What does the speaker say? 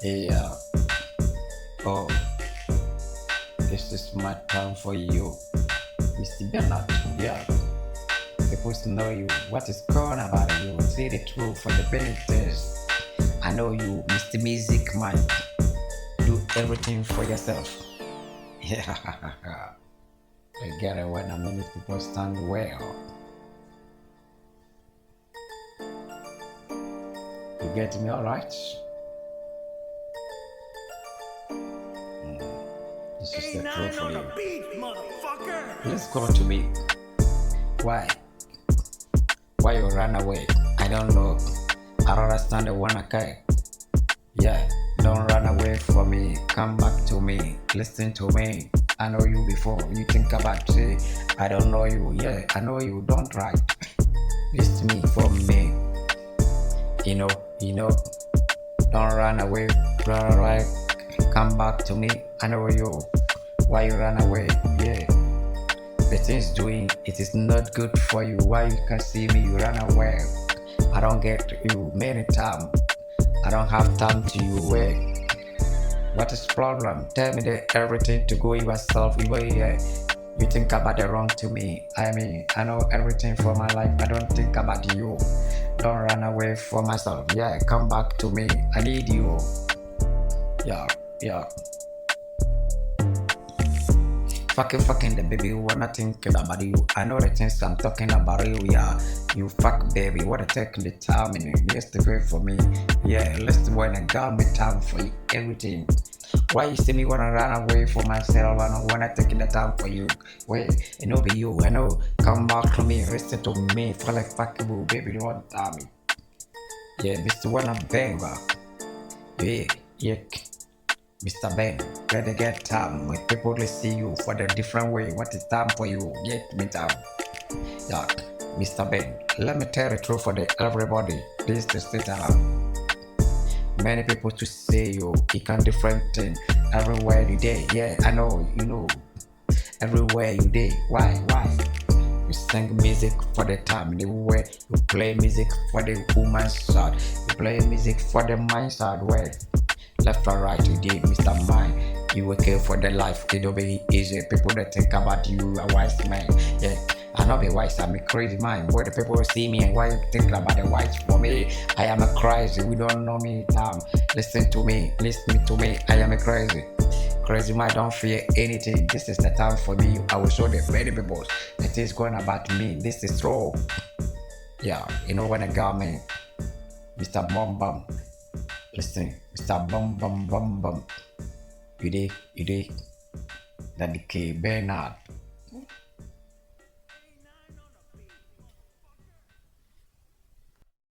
Yeah. Oh, this is my time for you, Mr. Bernard. Yeah. Supposed to know you. What is going about you? Say the truth for the benefits. I know you, Mr. Music Man. Do everything for yourself. Yeah. I get it when many people stand well. You get me alright? This is the truth for you. Let's go to me. Why? Why you run away? I don't know. I don't understand the one okay. Yeah, don't run away from me. Come back to me. Listen to me. I know you before. You think about it. I don't know you. Yeah, I know you. Don't write. Listen to me from me. You know. Don't run away. Run away. Come back to me. I know you. Why you run away? Yeah. The things doing it is not good for you. Why you can see me? You run away. I don't get you many times. I don't have time to you. Wait. What is problem? Tell me everything to go yourself. You think about the wrong to me. I mean, I know everything for my life. I don't think about you. Don't run away from myself. Yeah, come back to me. I need you. Yeah. Fucking the baby, wanna thinking about you. I know the things I'm talking about you, yeah. You fuck baby, wanna take the time in yesterday for me. Yeah, listen when I got me time for you, everything. Why you see me wanna run away for myself? I don't wanna take the time for you. Wait, it no be you, I know. Come back to me, listen to me, for like fucking boo, baby, you want me. Yeah, Mr. Wanna Banger. Yeah. Mr. Ben, better get time when people will see you for the different way. What is time for you? Get me down. Yeah, Mr. Ben, let me tell the truth for everybody. Please to stay down. Many people to say you can different thing everywhere you day. Yeah, I know, you know. Everywhere you day. Why? You sing music for the time. Everywhere you play music for the woman's side. You play music for the man's side. Where? Left or right today, Mr. Mind. You will care for the life, it'll be easy. People that think about you, a wise man. Yeah, I not be wise, I'm a crazy man. Where the people see me and why you think about the wise for me? I am a crazy, we don't know me. Listen to me, I am a crazy man, don't fear anything. This is the time for me. I will show the many people that is going about me. This is true. Yeah, you know when I got me, Mr. Bum. Listen, Mr. Bum. You did. That the Kwabena